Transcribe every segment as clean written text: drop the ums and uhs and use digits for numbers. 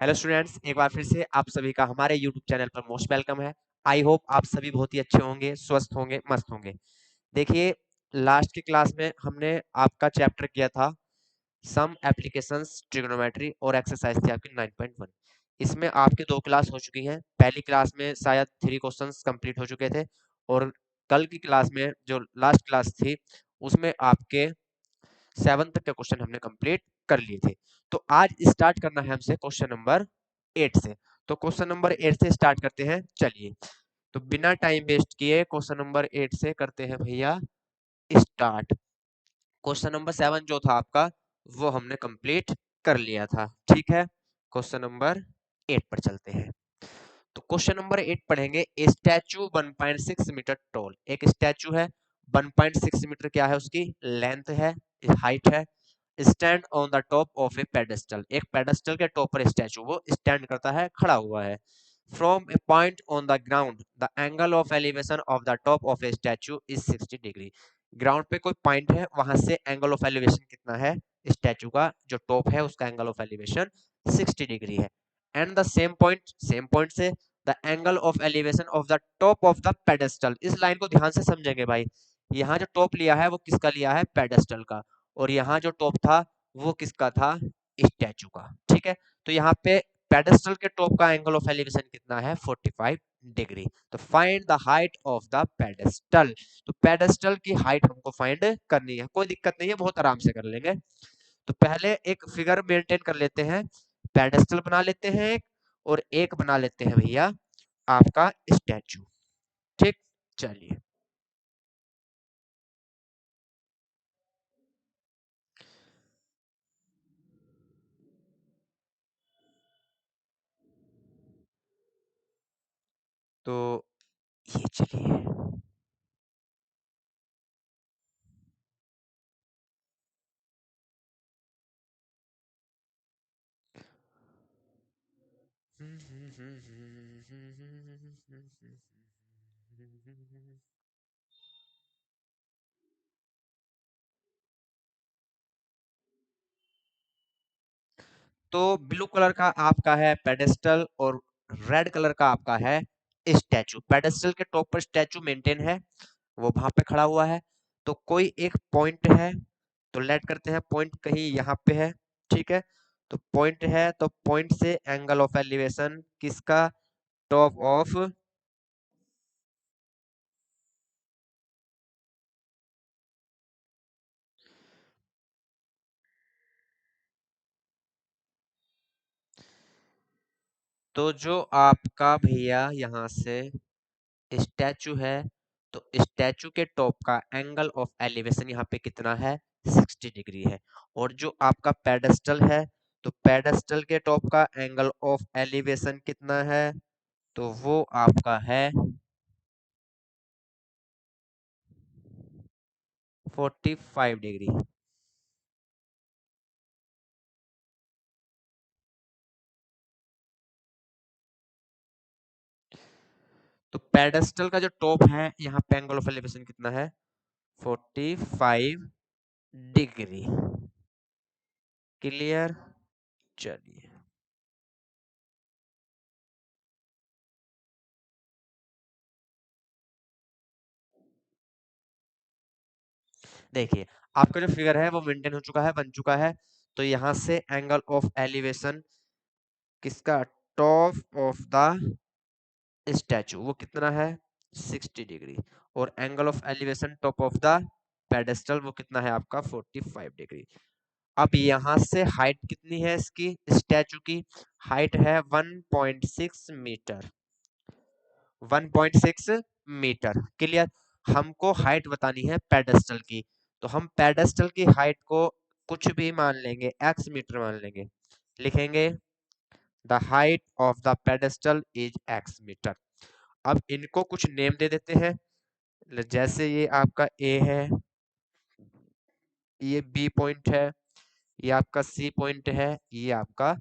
Hello students, एक बार फिर से आप सभी का हमारे यूट्यूब चैनल पर मोस्ट वेलकम है। आई होप आप सभी बहुत ही अच्छे होंगे, स्वस्थ होंगे, मस्त होंगे। देखिए, लास्ट की क्लास में हमने आपका चैप्टर किया था सम एप्लीकेशंस ट्रिग्नोमेट्री और एक्सरसाइज थी आपकी 9.1। इसमें आपके दो क्लास हो चुकी हैं। पहली क्लास में शायद 3 क्वेश्चंस कंप्लीट हो चुके थे और कल की क्लास में जो लास्ट क्लास थी उसमें आपके 7 तक के क्वेश्चन हमने कंप्लीट कर लिए थे। तो आज स्टार्ट करना है हमसे क्वेश्चन नंबर 8 से। तो क्वेश्चन नंबर 8 से स्टार्ट करते हैं। चलिए, तो बिना टाइम वेस्ट किए क्वेश्चन नंबर 8 से करते हैं भैया स्टार्ट। क्वेश्चन नंबर 7 जो था आपका वो हमने कंप्लीट कर लिया था। ठीक है, क्वेश्चन नंबर 8 पर चलते हैं। तो क्वेश्चन नंबर 8 पढ़ेंगे। स्टैचू 1.6 मीटर टॉल, एक स्टैचू है 1.6 मीटर क्या है उसकी लेंथ है, हाइट है। Stand on the top of A pedestal, एक पेडेस्टल के टॉप पर स्टैचू वो स्टैंड करता है, खड़ा हुआ है। From A point on the ground the angle of elevation of the top of A statue is 60 degree. Ground पे कोई पॉइंट है, वहां से एंगल ऑफ एलिवेशन कितना है, स्टैचू का जो टॉप है उसका एंगल ऑफ एलिवेशन 60 डिग्री है। एंड द सेम पॉइंट से the angle of elevation of the top of the pedestal. इस लाइन को ध्यान से समझेंगे भाई। यहाँ जो टॉप लिया है वो किसका लिया है, पेडेस्टल का, और यहाँ जो टॉप था वो किसका था, स्टैचू का। ठीक है, तो यहाँ पे पेडेस्टल के टॉप का एंगल ऑफ एलिवेशन कितना है, 45 डिग्री। तो find the height of the pedestal. तो पेडेस्टल की हाइट हमको फाइंड करनी है, कोई दिक्कत नहीं है, बहुत आराम से कर लेंगे। तो पहले एक फिगर मेंटेन कर लेते हैं, पेडेस्टल बना लेते हैं एक, और एक बना लेते हैं भैया आपका स्टैचू। ठीक, चलिए। तो ये चलिए, तो ब्लू कलर का आपका है पेडेस्टल और रेड कलर का आपका है स्टैचू। पेडेस्टल के टॉप पर स्टैचू मेंटेन है, वो वहां पे खड़ा हुआ है। तो कोई एक पॉइंट है, तो लेट करते हैं पॉइंट कहीं यहाँ पे है। ठीक है, तो पॉइंट है, तो पॉइंट से एंगल ऑफ एलिवेशन किसका, टॉप ऑफ, तो जो आपका भैया यहाँ से स्टैचू है, तो स्टैचू के टॉप का एंगल ऑफ एलिवेशन यहाँ पे कितना है, 60 डिग्री है। और जो आपका पेडेस्टल है, तो पेडेस्टल के टॉप का एंगल ऑफ एलिवेशन कितना है, तो वो आपका है 45 डिग्री। तो पेडेस्टल का जो टॉप है यहाँ पे एंगल ऑफ एलिवेशन कितना है, 45 डिग्री। क्लियर, चलिए। देखिए, आपका जो फिगर है वो मेंटेन हो चुका है, बन चुका है। तो यहाँ से एंगल ऑफ एलिवेशन किसका, टॉप ऑफ द स्टैचू, वो कितना है, 60 डिग्री। और angle of elevation top of the pedestal वो कितना है आपका, 45 डिग्री। अब यहाँ से हाइट कितनी है इसकी, स्टैचू की हाइट है 1.6 मीटर, 1.6 मीटर। क्लियर, हमको हाइट बतानी है पेडेस्टल की। तो हम पेडेस्टल की हाइट को कुछ भी मान लेंगे, x मीटर मान लेंगे। लिखेंगे the height of the pedestal is x metre. अब इनको कुछ नेम दे देते हैं, जैसे ये आपका A है, ये B पॉइंट है, ये आपका C पॉइंट है, ये आपका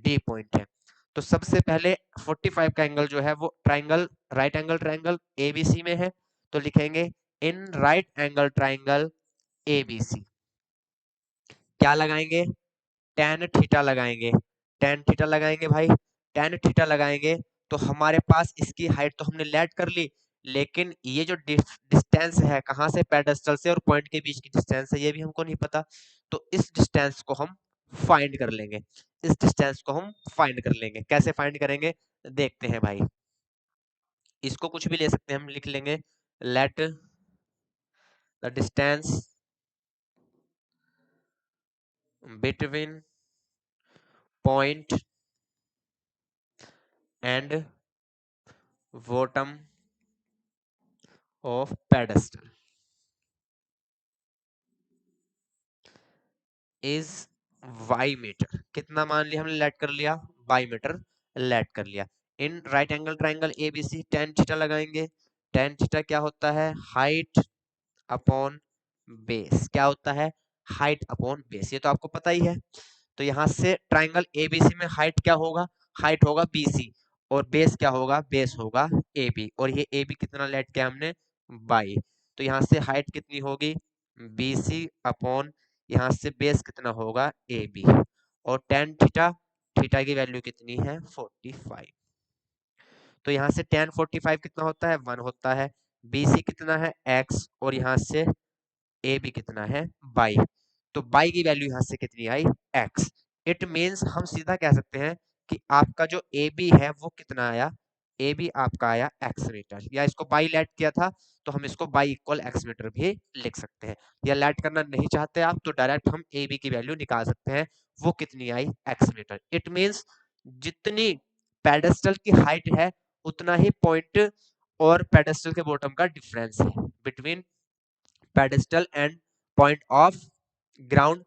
D पॉइंट है। तो सबसे पहले 45 का एंगल जो है वो triangle, right angle triangle ABC में है, तो लिखेंगे in right angle triangle ABC। क्या लगाएंगे, tan थीटा लगाएंगे। टेन थीटा लगाएंगे भाई, टेन थीटा लगाएंगे तो हमारे पास इसकी हाइट तो हमने लेट कर ली, लेकिन ये जो डिस्टेंस है कहाँ से, पेडेस्टल से और पॉइंट के बीच की डिस्टेंस है, ये भी हमको नहीं पता। तो इस डिस्टेंस को हम फाइंड कर लेंगे, इस डिस्टेंस को हम फाइंड कर लेंगे। कैसे फाइंड करेंगे देखते हैं भाई। इसको कुछ भी ले सकते हैं, हम लिख लेंगे let the distance between point and bottom of pedestal is y metre. कितना मान लिया हमने, लेट कर लिया, वाई मीटर लेट कर लिया। इन right angle triangle ABC tan theta लगाएंगे। टेन थीटा क्या होता है, हाइट अपॉन बेस। क्या होता है, हाइट अपॉन बेस, ये तो आपको पता ही है। तो यहां से ट्राइंगल एबीसी में हाइट क्या होगा, हाइट होगा बीसी, और बेस क्या होगा, बेस होगा एबी, और ये एबी कितना लेट किया हमने, बाई। तो यहाँ से हाइट कितनी होगी, बीसी अपॉन यहाँ से बेस कितना होगा, एबी, और टेन थीटा, थीटा की वैल्यू कितनी है 45। तो यहाँ से टेन 45 कितना होता है, 1 होता है। बीसी कितना है, एक्स, और यहाँ से ए बी कितना है, बाई। तो बाई की वैल्यू यहां से कितनी आई, एक्स। इट मीन्स हम सीधा कह सकते हैं कि आपका जो ए बी है वो कितना आया, ए बी आपका आया एक्स मीटर। या इसको बाई लेट किया था तो हम इसको बाई इक्वल एक्स मीटर भी लिख सकते हैं। या लेट करना नहीं चाहते आप तो डायरेक्ट हम ए बी की वैल्यू निकाल सकते हैं, वो कितनी आई, एक्स मीटर। इट मीन्स जितनी पेडेस्टल की हाइट है उतना ही पॉइंट और पेडेस्टल के बॉटम का डिफरेंस है between pedestal and point of ground.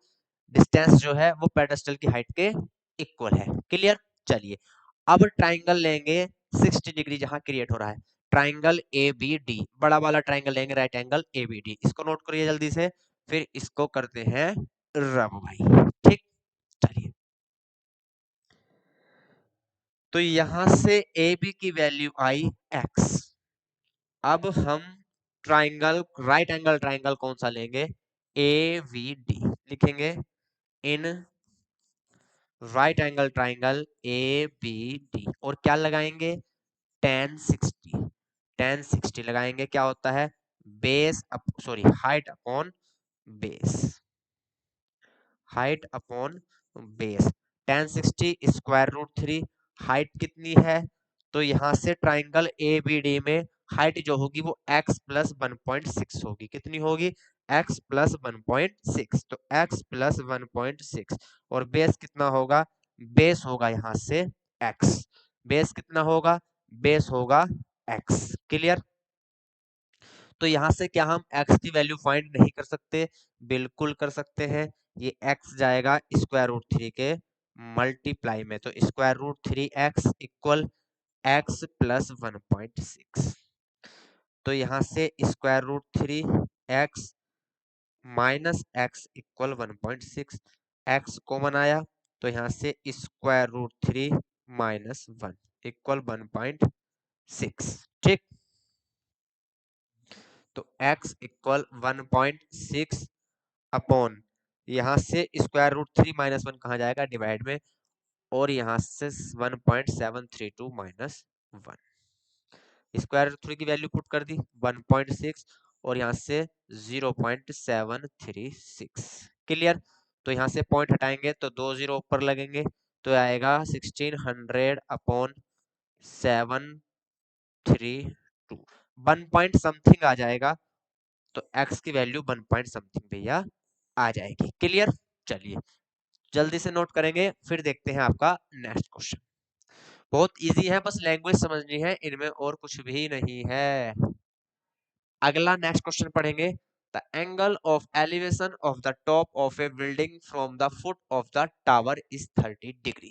Distance जो है वो पेडेस्टल की हाइट के इक्वल है। क्लियर। चलिए अब ट्राइंगल लेंगे 60 डिग्री जहां क्रिएट हो रहा है, ट्राइंगल ए बी डी, बड़ा वाला ट्राइंगल लेंगे, right angle A B D. इसको नोट करिए जल्दी से, फिर इसको करते हैं रब भाई। ठीक। चलिए तो यहां से ए बी की वैल्यू आई एक्स। अब हम ट्राइंगल, राइट एंगल ट्राइंगल कौन सा लेंगे, ए वी डी लिखेंगे। In right angle triangle A B D, और क्या लगाएंगे, टेन सिक्सटी, टेन सिक्सटी लगाएंगे। क्या होता है, base sorry height upon base, height upon base. Ten sixty square root three, हाइट कितनी है, तो यहां से ट्राइंगल ए बी डी में हाइट जो होगी वो x प्लस 1.6 होगी। कितनी होगी, x प्लस 1.6। तो x प्लस 1.6, और बेस कितना होगा, बेस होगा यहाँ से x। बेस कितना होगा, बेस होगा x। क्लियर। तो यहाँ से क्या हम x की वैल्यू फाइंड नहीं कर सकते, बिल्कुल कर सकते हैं। ये x जाएगा स्क्वायर रूट थ्री के मल्टीप्लाई में, तो square root three x equal x plus 1.6। तो यहाँ से square root three x minus x equal 1.6, x common आया तो यहाँ से square root three minus 1 equal 1.6। ठीक। तो x इक्वल 1.6 अपॉन, यहाँ से स्क्वायर रूट थ्री माइनस 1 कहाँ जाएगा, डिवाइड में, और यहाँ से 1.732 माइनस 1, स्क्वायर रूट थ्री की वैल्यू पुट कर दी 1.6, और यहाँ से 0.736। क्लियर। तो यहाँ से पॉइंट हटाएंगे तो दो जीरो ऊपर लगेंगे, तो आएगा 1600 अपॉन 732, 1 पॉइंट समथिंग आ जाएगा। तो x की वैल्यू 1 पॉइंट समथिंग भैया आ जाएगी। क्लियर। चलिए जल्दी से नोट करेंगे, फिर देखते हैं आपका नेक्स्ट क्वेश्चन। बहुत इजी है, बस लैंग्वेज समझनी है इनमें, और कुछ भी नहीं है। अगला नेक्स्ट क्वेश्चन पढ़ेंगे। The angle of elevation of the top of A building from the foot of the tower is 30 degree.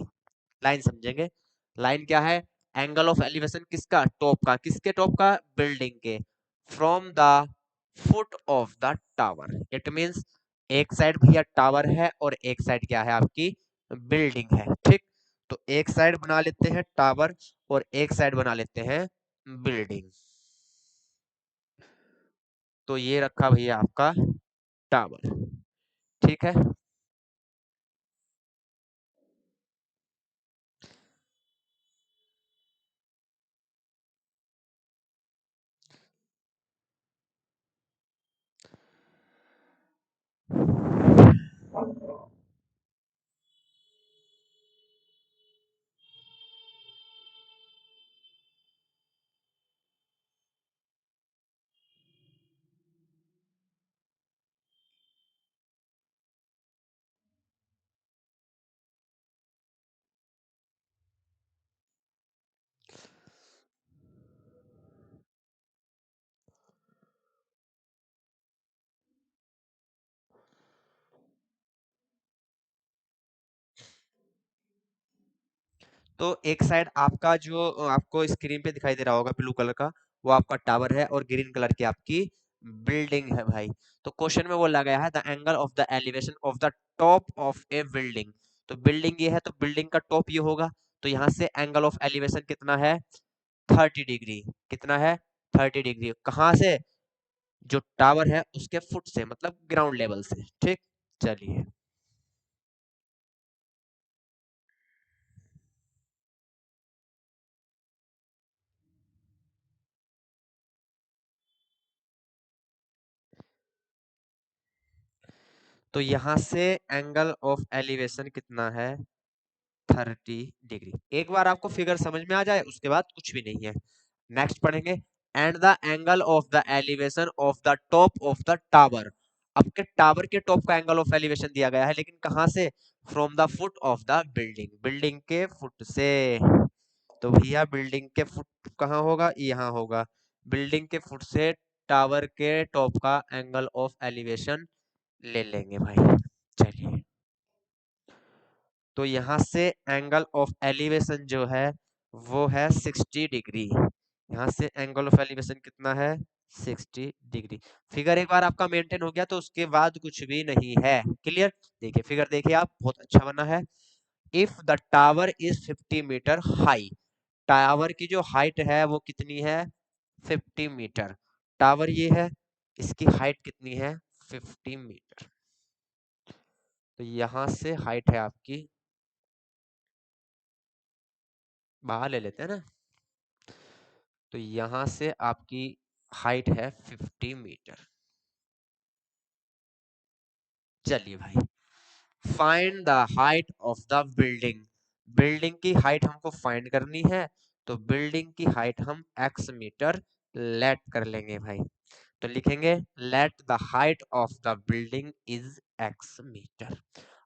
Line समझेंगे। लाइन क्या है, एंगल ऑफ एलिवेशन किसका, टॉप का, किसके टॉप का, बिल्डिंग के, from the foot of the tower. It means एक side भैया टावर है और एक साइड क्या है, आपकी बिल्डिंग है। ठीक। तो एक साइड बना लेते हैं टावर और एक साइड बना लेते हैं बिल्डिंग। तो ये रखा भैया आपका टावर। ठीक है। तो एक साइड आपका जो आपको स्क्रीन पे दिखाई दे रहा होगा ब्लू कलर का, वो आपका टावर है और ग्रीन कलर की आपकी बिल्डिंग है भाई। तो क्वेश्चन में बोला गया है the angle of the elevation of the top of A building. तो बिल्डिंग ये है तो बिल्डिंग का टॉप ये होगा। तो यहाँ से एंगल ऑफ एलिवेशन कितना है? 30 डिग्री। कितना है? 30 डिग्री। कहाँ से? जो टावर है उसके फुट से, मतलब ग्राउंड लेवल से। ठीक, चलिए। तो यहाँ से एंगल ऑफ एलिवेशन कितना है? 30 डिग्री। एक बार आपको फिगर समझ में आ जाए उसके बाद कुछ भी नहीं है। नेक्स्ट पढ़ेंगे and the angle of the elevation of the top of the tower. आपके टावर के टॉप का एंगल ऑफ एलिवेशन दिया गया है, लेकिन कहां से? From the foot of the building, building के फुट से। तो भैया बिल्डिंग के फुट कहाँ होगा? यहाँ होगा। बिल्डिंग के फुट से टावर के टॉप का एंगल ऑफ एलिवेशन ले लेंगे भाई। चलिए, तो यहाँ से एंगल ऑफ एलिवेशन जो है वो है 60 डिग्री। यहाँ से एंगल ऑफ एलिवेशन कितना है? 60 डिग्री। फिगर एक बार आपका मेंटेन हो गया तो उसके बाद कुछ भी नहीं है। क्लियर? देखिए फिगर, देखिए आप, बहुत अच्छा बना है। If the tower is 50 metre high. Tower की जो हाइट है वो कितनी है? 50 मीटर। टावर ये है, इसकी हाइट कितनी है? 50 मीटर। तो यहां से हाइट है आपकी, बाहर ले लेते हैं ना। तो यहां से आपकी हाइट है 50 मीटर। चलिए भाई, find the height of the building. Building की हाइट हमको फाइंड करनी है। तो बिल्डिंग की हाइट हम x मीटर लेट कर लेंगे भाई। तो लिखेंगे let the height of the building is x metre.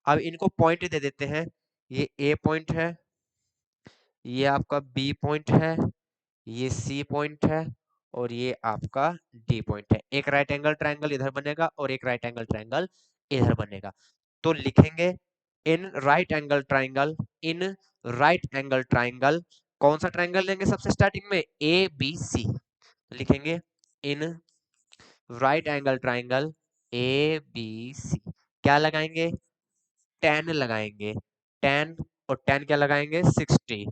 अब इनको पॉइंट दे देते हैं। ये A पॉइंट है, ये आपका B पॉइंट है, ये C पॉइंट है, और ये आपका D पॉइंट है। एक राइट एंगल ट्रायंगल इधर बनेगा और एक राइट एंगल ट्रायंगल इधर बनेगा। तो लिखेंगे in right angle triangle, in right angle triangle. कौन सा ट्रायंगल लेंगे सबसे स्टार्टिंग में? ABC। लिखेंगे in right angle triangle ABC। क्या लगाएंगे? टेन लगाएंगे। टेन, और टेन क्या लगाएंगे? 60।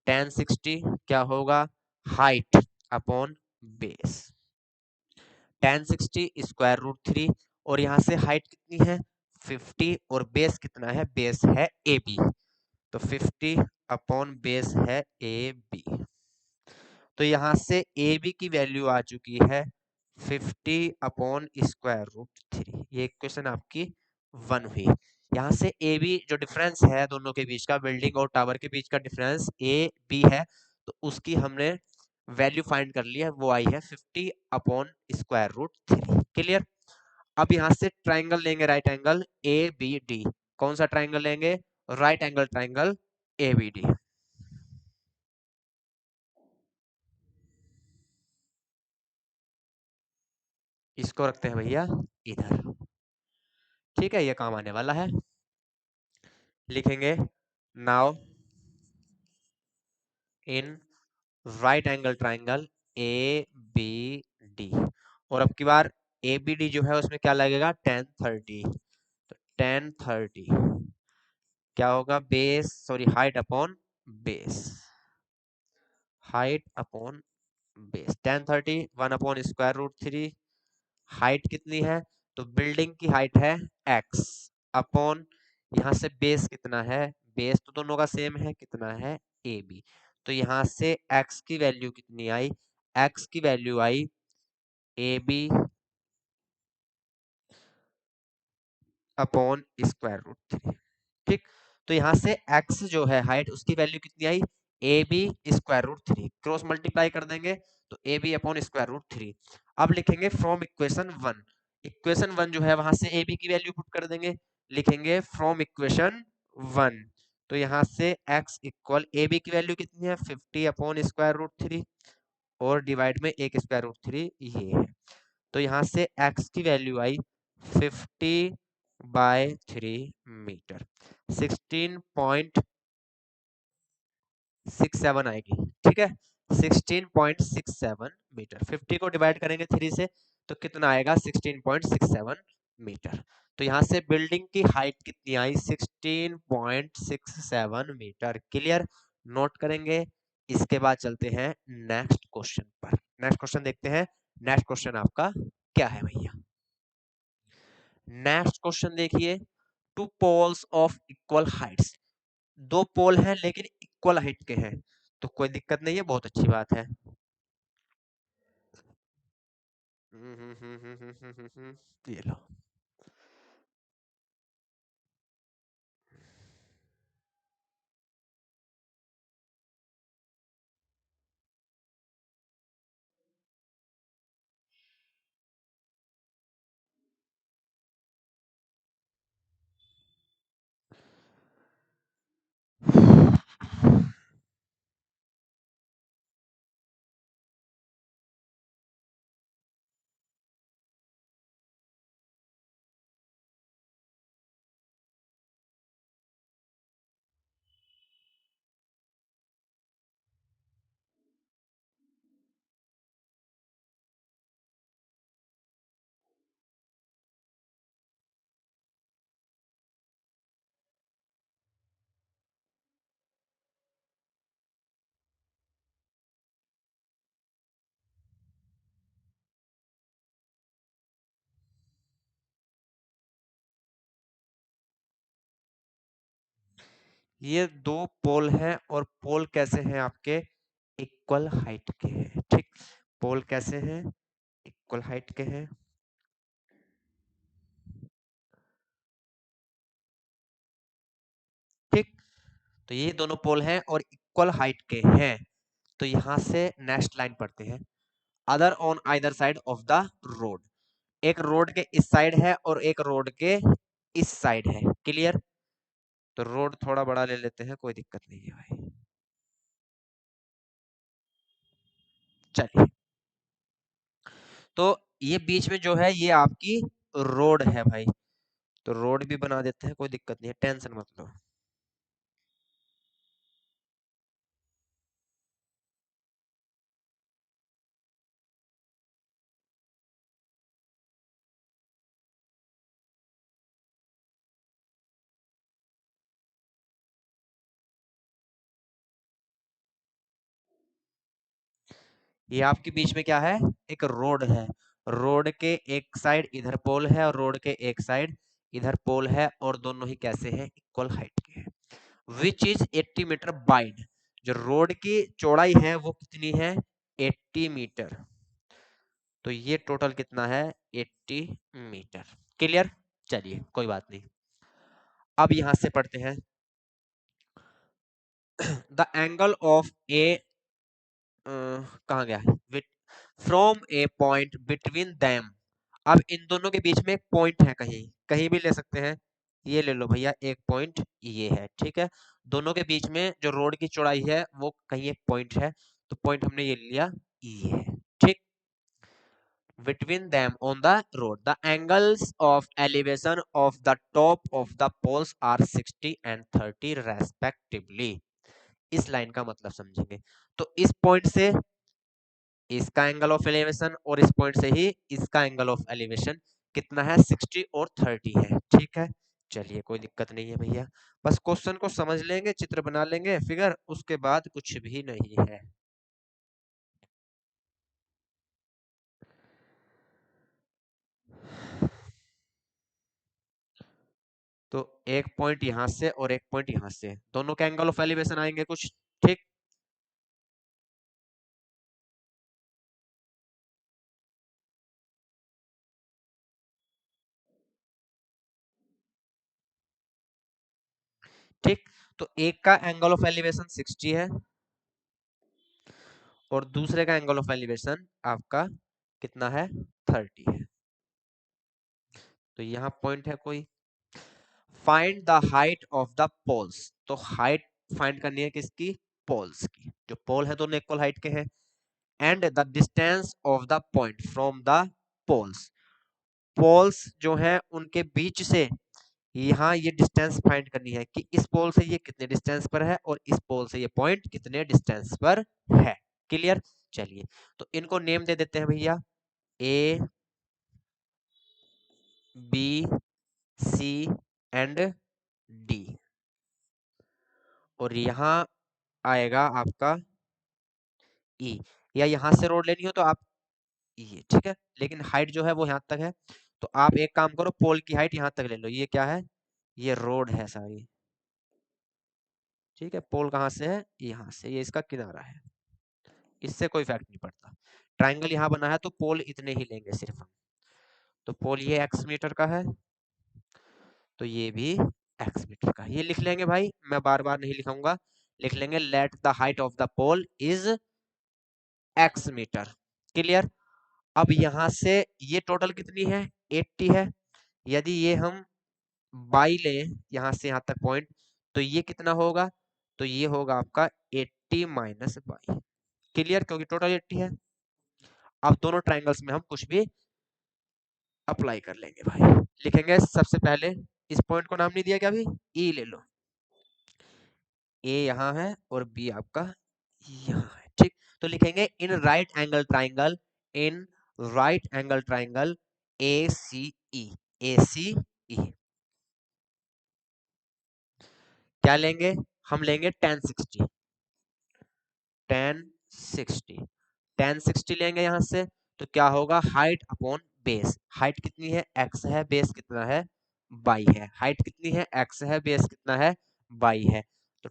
टेन 60 क्या होगा? Height upon base. Tan 60 square root 3। और यहाँ से हाइट कितनी है? 50। और बेस कितना है? बेस है AB। तो 50 अपॉन बेस है AB। तो यहाँ से AB की वैल्यू आ चुकी है 50 अपॉन स्क्वायर रूट 3। ये इक्वेशन आपकी 1 हुई। यहाँ से AB जो डिफरेंस है दोनों के बीच का, बिल्डिंग और टावर के बीच का डिफरेंस AB है, तो उसकी हमने वैल्यू फाइंड कर ली है, वो आई है 50 अपॉन स्क्वायर रूट 3। क्लियर? अब यहाँ से ट्राइंगल लेंगे राइट एंगल ABD। कौन सा ट्राइंगल लेंगे? Right angle triangle ABD। इसको रखते हैं भैया इधर। ठीक है, ये काम आने वाला है। लिखेंगे now in right angle triangle ABD। और अब की बार ABD जो है उसमें क्या लगेगा? 1030। तो 1030 क्या होगा? Base, sorry, height upon base. Height upon base 1030 1 upon square root 3। Height कितनी है? तो बिल्डिंग की हाइट है x अपॉन, यहाँ से बेस कितना है? बेस तो दोनों का सेम है, कितना है? AB। तो यहाँ से x की वैल्यू कितनी आई? x की वैल्यू आई AB अपॉन स्क्वायर रूट 3। ठीक, तो यहाँ से x जो है हाइट, उसकी वैल्यू कितनी आई? AB square root 3। Cross multiply कर देंगे तो AB अपॉन स्क्वायर रूट 3। अब लिखेंगे फ्रॉम इक्वेशन 1। इक्वेशन 1 जो है वहां से AB की वैल्यू पुट कर देंगे। लिखेंगे फ्रॉम इक्वेशन 1। तो यहाँ से x इक्वल AB की वैल्यू कितनी है? 50 अपॉन स्क्वायर रूट 3, और डिवाइड में एक स्क्वायर रूट 3 ये है। तो यहाँ से x की वैल्यू आई 50/3 मीटर। 16 16.67 आएगी, ठीक है, 16.67 मीटर। 50 को डिवाइड करेंगे 3 से तो कितना आएगा, 16.67 मीटर। तो यहाँ से बिल्डिंग की हाइट कितनी आई, 16.67 मीटर। क्लियर, नोट करेंगे। इसके बाद चलते हैं नेक्स्ट क्वेश्चन पर। नेक्स्ट क्वेश्चन देखते हैं। नेक्स्ट क्वेश्चन आपका क्या है भैया? नेक्स्ट क्वेश्चन देखिए, two poles of equal heights, दो पोल हैं लेकिन इक्वल हाइट के हैं, तो कोई दिक्कत नहीं है, बहुत अच्छी बात है। ये लो, ये दो पोल हैं और पोल कैसे हैं आपके, इक्वल हाइट के हैं, ठीक। पोल कैसे हैं, इक्वल हाइट के हैं, ठीक। तो ये दोनों पोल हैं और इक्वल हाइट के हैं। तो यहां से नेक्स्ट लाइन पढ़ते हैं, other on either side of the road, एक रोड के इस साइड है और एक रोड के इस साइड है। क्लियर, तो रोड थोड़ा बड़ा ले लेते हैं, कोई दिक्कत नहीं है भाई। चलिए, तो ये बीच में जो है ये आपकी रोड है भाई, तो रोड भी बना देते हैं, कोई दिक्कत नहीं है, टेंशन मत लो। ये आपके बीच में क्या है, एक रोड है। रोड के एक साइड इधर पोल है और रोड के एक साइड इधर पोल है, और दोनों ही कैसे हैं, इक्वल हाइट के हैं। विच इज 80 मीटर वाइड, जो रोड की चौड़ाई है वो कितनी है, 80 मीटर। तो ये टोटल कितना है, 80 मीटर। क्लियर, चलिए कोई बात नहीं। अब यहां से पढ़ते हैं, द एंगल ऑफ ए, कहाँ गया है, from A point between them. अब इन दोनों के बीच में एक पॉइंट है, कहीं कहीं भी ले सकते हैं, ये ले लो भैया, एक पॉइंट ये है, ठीक है। दोनों के बीच में जो रोड की चौड़ाई है वो कहीं एक पॉइंट है, तो पॉइंट हमने ये लिया, ये है, ठीक। Between them on the road, the angles of elevation of the top of the poles are 60 and 30 respectively। इस लाइन का मतलब समझेंगे, तो इस पॉइंट से इसका एंगल ऑफ एलिवेशन और इस पॉइंट से ही इसका एंगल ऑफ एलिवेशन कितना है, 60 और 30 है, ठीक है। चलिए कोई दिक्कत नहीं है भैया, बस क्वेश्चन को समझ लेंगे, चित्र बना लेंगे, फिगर, उसके बाद कुछ भी नहीं है। तो एक पॉइंट यहां से और एक पॉइंट यहां से, दोनों के एंगल ऑफ एलिवेशन आएंगे कुछ, ठीक। ठीक, तो एक का एंगल ऑफ एलिवेशन 60 है और दूसरे का एंगल ऑफ एलिवेशन आपका कितना है, 30 है। तो यहाँ पॉइंट है कोई, find the height of the poles, तो हाइट फाइंड करनी है किसकी, पोल्स की। जो पोल है दोनों इक्वल हाइट के हैं। And the distance of the point from the poles, poles जो है उनके बीच से यहाँ ये डिस्टेंस फाइंड करनी है कि इस पोल से ये कितने डिस्टेंस पर है और इस पोल से ये पॉइंट कितने डिस्टेंस पर है। क्लियर। चलिए तो इनको नेम दे देते हैं भैया, A B C and D. और यहाँ आएगा आपका ई, या यहाँ से रोड लेनी हो तो आप ये, ठीक है, लेकिन हाइट जो है वो यहाँ तक है। तो आप एक काम करो, पोल की हाइट यहाँ तक ले लो। ये क्या है, ये रोड है सारी, ठीक है। पोल कहाँ से है, यहाँ से, ये इसका किनारा है, इससे कोई फर्क नहीं पड़ता। ट्राइंगल यहाँ बना है तो पोल इतने ही लेंगे सिर्फ हम। तो पोल ये x मीटर का है, तो ये भी x मीटर का है। ये लिख लेंगे भाई, मैं बार बार नहीं लिखाऊंगा, लिख लेंगे let the height of the pole is x metre. Clear. अब यहाँ से ये टोटल कितनी है, 80 है। यदि ये हम बाई लें यहाँ से यहाँ तक पॉइंट, तो ये कितना होगा, तो ये होगा आपका 80 माइनस बाई। क्लियर, क्योंकि टोटल 80 है। अब दोनों ट्राइंगल्स में हम कुछ भी अप्लाई कर लेंगे भाई। लिखेंगे सबसे पहले, इस पॉइंट को नाम नहीं दिया क्या अभी, ई ले लो। ए यहाँ है और बी आपका यहाँ है, ठीक। तो लिखेंगे in right angle triangle, in right angle triangle A C E, A C E क्या लेंगे, हम लेंगे tan 60, tan 60, tan 60 लेंगे यहाँ से। तो क्या होगा, हाइट अपॉन बेस, हाइट कितनी है x है, बेस कितना है y है, हाइट कितनी है x है, बेस कितना है y है। तो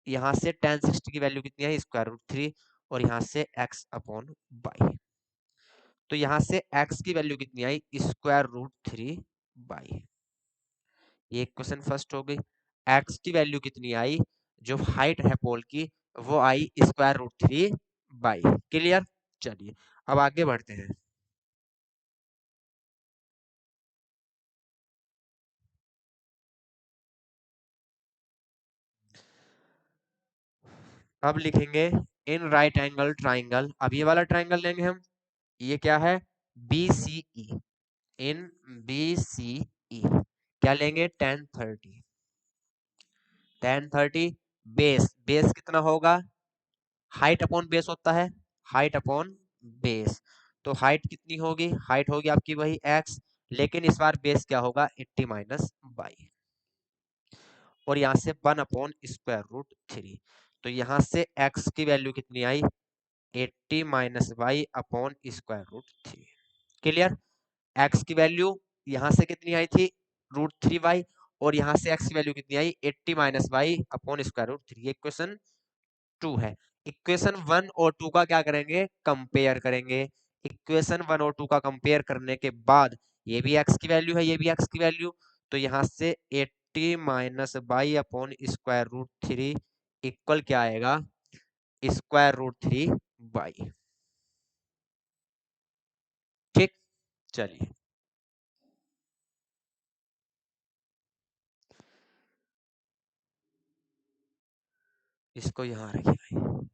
यहाँ से tan 60 की वैल्यू कितनी है, स्क्वायर रूट 3, और यहाँ से x अपॉन y। तो यहाँ से x की वैल्यू कितनी आई, स्क्वायर रूट 3 y। ये क्वेश्चन फर्स्ट हो गई। x की वैल्यू कितनी आई, जो हाइट है पोल की, वो आई स्क्वायर रूट 3 बाई। क्लियर। चलिए अब आगे बढ़ते हैं। अब लिखेंगे इन राइट एंगल ट्राइंगल, अब ये वाला ट्राइंगल लेंगे हम, ये क्या है, B C E, in B C E क्या लेंगे, tan 30, tan 30 बेस, बेस कितना होगा, हाइट अपॉन बेस होता है, हाइट अपॉन बेस। तो हाइट कितनी होगी, हाइट होगी आपकी वही x, लेकिन इस बार बेस क्या होगा, 80 माइनस बाई, और यहाँ से 1 अपॉन स्क्वायर रूट 3। तो यहाँ से x की वैल्यू कितनी आई, 80 minus y upon square root 3। Clear. x की वैल्यू यहाँ से कितनी आई थी, रूट 3y, और यहाँ से x की वैल्यू कितनी आई, 80 minus y upon square root 3। ये क्वेश्चन 2 है। इक्वेशन 1 और 2 का क्या करेंगे, कंपेयर करेंगे। इक्वेशन 1 और 2 का कंपेयर करने के बाद, ये भी x की वैल्यू है, ये भी x की वैल्यू, तो यहाँ से 80 minus y upon square root 3 equal क्या आएगा, स्क्वायर रूट 3 बाई। ठीक। चलिए इसको यहाँ रखिए भाई।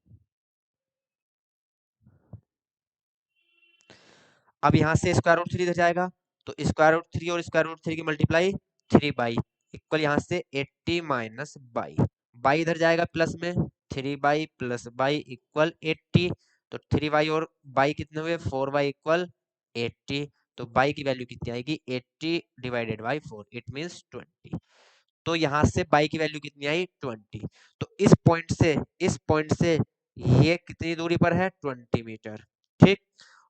अब यहाँ से स्क्वायर रूट 3 इधर जाएगा, तो स्क्वायर रूट 3 और स्क्वायर रूट 3 की मल्टीप्लाई 3 बाई इक्वल यहाँ से 80 माइनस बाई, बाई इधर जाएगा प्लस में, 3 बाई प्लस बाई इक्वल 80। तो 3 बाई और बाई कितने हुए, 4 बाई इक्वल 80। तो बाई की वैल्यू कितनी आएगी, 80 डिवाइडेड बाई 4, इट मीन्स 20। तो यहाँ से बाई की वैल्यू कितनी आई, 20। तो इस पॉइंट से ये कितनी दूरी पर है, 20 मीटर। ठीक।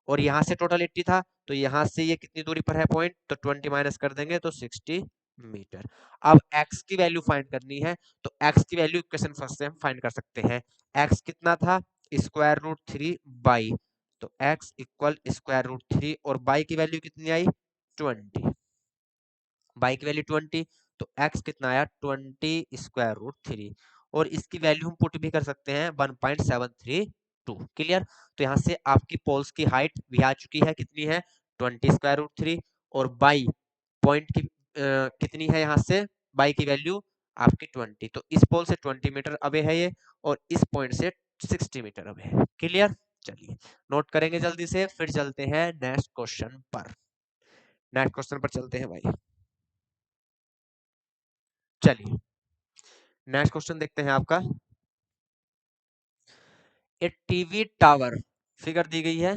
और यहाँ से टोटल 80 था, तो यहाँ से ये कितनी दूरी पर है पॉइंट, तो 20 माइनस कर देंगे तो 60 मीटर। अब x की वैल्यू फाइंड करनी है, तो x की वैल्यू इक्वेशन फर्स्ट से हम फाइंड कर सकते हैं। x कितना था, स्क्वायर रूट 3 बाई, तो x इक्वल स्क्वायर रूट 3, और बाई की वैल्यू कितनी आई, 20, बाई की वैल्यू 20, तो x कितना आया, 20 स्क्वायर रूट 3, और इसकी वैल्यू हम पुट भी कर सकते हैं 1.732। क्लियर। तो यहाँ से आपकी पोल्स की हाइट भी आ चुकी है, कितनी है, 20 स्क्वायर रूट 3, और बाई पॉइंट की कितनी है, यहाँ से बाई की वैल्यू आपकी 20। तो इस पोल से 20 मीटर अवे है ये, और इस पॉइंट से 60 मीटर अवे है। क्लियर। चलिए नोट करेंगे जल्दी से, फिर चलते हैं नेक्स्ट क्वेश्चन पर। नेक्स्ट क्वेश्चन पर चलते हैं भाई। चलिए नेक्स्ट क्वेश्चन देखते हैं आपका। ए टीवी टावर, फिगर दी गई है।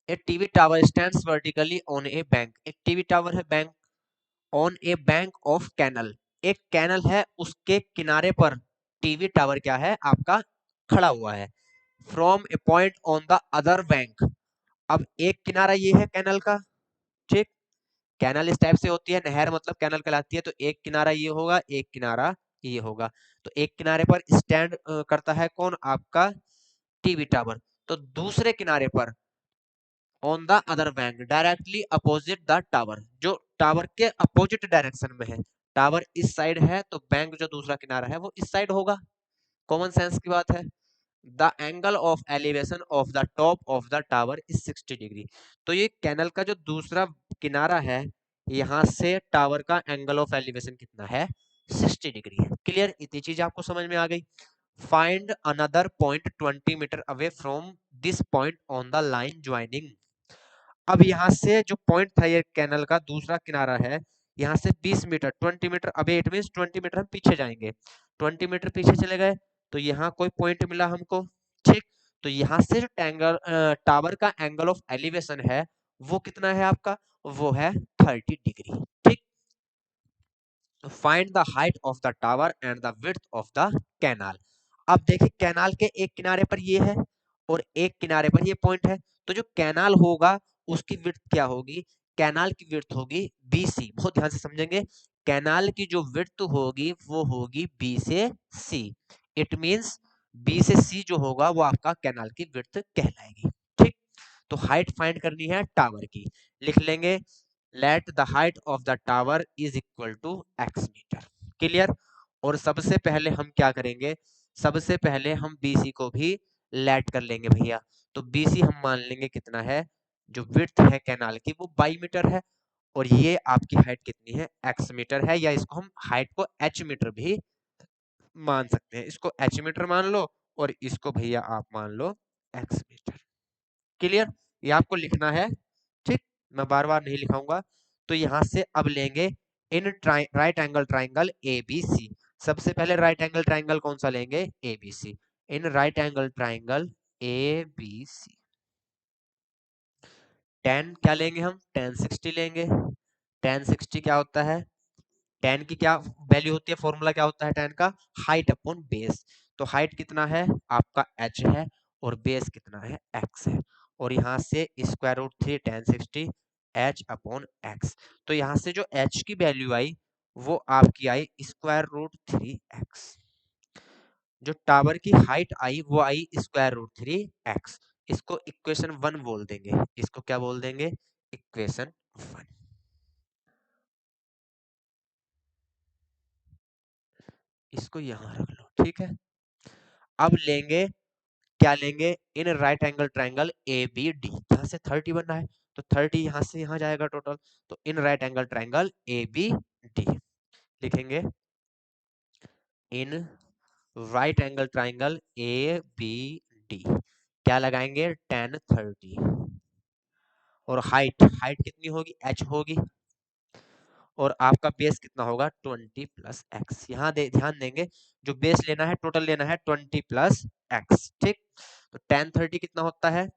A TV tower stands vertically on a bank. एक टीवी टावर है bank on a bank of canal. एक कैनल है उसके किनारे पर टीवी टावर क्या है आपका खड़ा हुआ है। From A point on the other bank. अब एक किनारा ये है कैनल का, ठीक। कैनल इस टाइप से होती है, नहर मतलब कैनल कहलाती है। तो एक किनारा ये होगा, एक किनारा ये होगा। तो एक किनारे पर स्टैंड करता है कौन आपका टीवी टावर। तो दूसरे किनारे पर on the other bank directly opposite the tower, जो टावर के अपोजिट डायरेक्शन में है। टावर इस साइड है तो बैंक जो दूसरा किनारा है वो इस साइड होगा। कॉमन सेंस की बात है। The angle of elevation of the top of the tower is 60 degree. तो ये कैनल का जो दूसरा किनारा है, यहां से टावर का एंगल ऑफ एलिवेशन कितना है 60 डिग्री है। क्लियर, इतनी चीज आपको समझ में आ गई। Find another point 20 metre away from this point on the line joining. अब यहाँ से जो पॉइंट था ये कैनल का दूसरा किनारा है, यहाँ से 20 मीटर 20 मीटर अबे, इट मींस 20 मीटर हम पीछे जाएंगे। 20 मीटर पीछे चले गए तो यहाँ कोई पॉइंट मिला हमको, ठीक। तो यहाँ से जो एंगल टावर का एंगल ऑफ एलिवेशन है वो कितना है आपका, वो है 30 डिग्री, ठीक। Find the height of the tower and the width of the canal. अब देखिए कैनाल के एक किनारे पर ये है और एक किनारे पर ये पॉइंट है। तो जो कैनाल होगा उसकी विड्थ क्या होगी, कैनाल की विड्थ होगी BC। बहुत ध्यान से समझेंगे, कैनाल की जो विड्थ होगी वो होगी B से C। इट मींस B से C जो होगा वो आपका कैनाल की विड्थ कहलाएगी, ठीक। तो हाइट फाइंड करनी है टावर की, लिख लेंगे let the height of the tower is equal to x metre. Clear. और सबसे पहले हम क्या करेंगे, सबसे पहले हम BC को भी लेट कर लेंगे भैया। तो BC हम मान लेंगे कितना है, जो विड्थ है कैनाल की वो 22 मीटर है। और ये आपकी हाइट कितनी है x मीटर है, या इसको हम हाइट को h मीटर भी मान सकते हैं। इसको h मीटर मान लो और इसको भैया आप मान लो x मीटर। क्लियर, ये आपको लिखना है, ठीक। मैं बार बार नहीं लिखाऊंगा। तो यहां से अब लेंगे इन राइट एंगल ट्राइंगल ABC। सबसे पहले राइट एंगल ट्राइंगल कौन सा लेंगे, ABC। इन right angle triangle ABC tan क्या लेंगे हम, tan 60 लेंगे। tan 60 क्या होता है, tan की क्या वैल्यू होती है, फॉर्मूला क्या होता है tan का, हाइट अपॉन बेस। तो हाइट कितना है आपका h है और बेस कितना है x है। और यहाँ से square root 3 tan 60 h upon x। तो यहाँ से जो h की वैल्यू आई वो आपकी आई स्क्वायर रूट 3x। जो टावर की हाइट आई वो आई स्क्वायर रूट 3x। इसको इक्वेशन 1 बोल देंगे, इसको क्या बोल देंगे, इक्वेशन 1। इसको यहां रख लो, ठीक है। अब लेंगे, क्या लेंगे, इन राइट एंगल ट्राइंगल ABD। यहाँ से 30 बनना है तो 30 यहाँ से यहाँ जाएगा टोटल। तो इन राइट एंगल ट्राइंगल ABD लिखेंगे। In right angle triangle ABD क्या लगाएंगे, tan 30। और हाइट, हाइट कितनी होगी, h होगी। और आपका बेस कितना होगा 20 प्लस एक्स। यहाँ ध्यान देंगे, जो बेस लेना है टोटल लेना है 20 प्लस एक्स, ठीक। तो tan 30 कितना होता है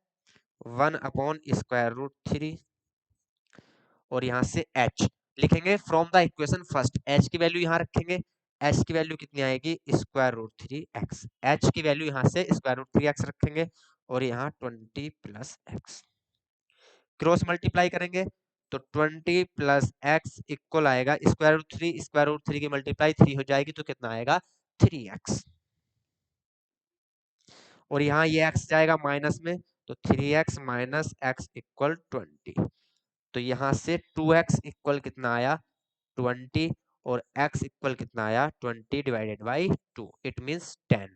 1 अपॉन स्क्वायर रूट 3। और यहाँ से h लिखेंगे from the equation first. h की वैल्यू यहाँ रखेंगे, h की वैल्यू कितनी आएगी स्क्वायर रूट 3x। h की वैल्यू यहाँ से स्क्वायर रूट 3x रखेंगे और यहाँ 20 प्लस एक्स। क्रॉस मल्टीप्लाई करेंगे तो 20 प्लस एक्स इक्वल आएगा स्क्वायर रूट 3, स्क्वायर रूट 3 की मल्टीप्लाई 3 हो जाएगी तो कितना आएगा 3x। और यहाँ ये x जाएगा माइनस में तो 3x माइनस एक्स इक्वल 20। तो यहाँ से 2x इक्वल कितना आया 20 और x इक्वल कितना आया 20 डिवाइडेड बाई 2, इट मींस 10।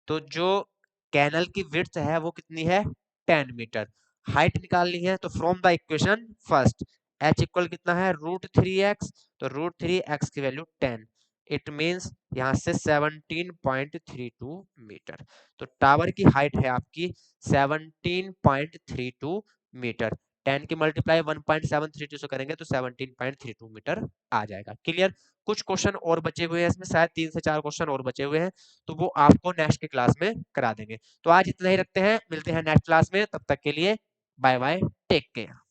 तो जो कैनल की विड्थ है वो कितनी है 10 मीटर। हाइट निकालनी है तो from the equation first h equal कितना है रूट 3x। तो रूट 3x की वैल्यू 10, इट मींस यहाँ से 17.32 मीटर। तो टावर की हाइट है आपकी 17.32 मीटर। 10 की मल्टीप्लाई 1.732 से करेंगे तो 17.32 मीटर आ जाएगा। क्लियर। कुछ क्वेश्चन और बचे हुए हैं इसमें, शायद 3 से 4 क्वेश्चन और बचे हुए हैं, तो वो आपको नेक्स्ट की क्लास में करा देंगे। तो आज इतना ही रखते हैं, मिलते हैं नेक्स्ट क्लास में, तब तक के लिए बाय बाय, टेक केयर।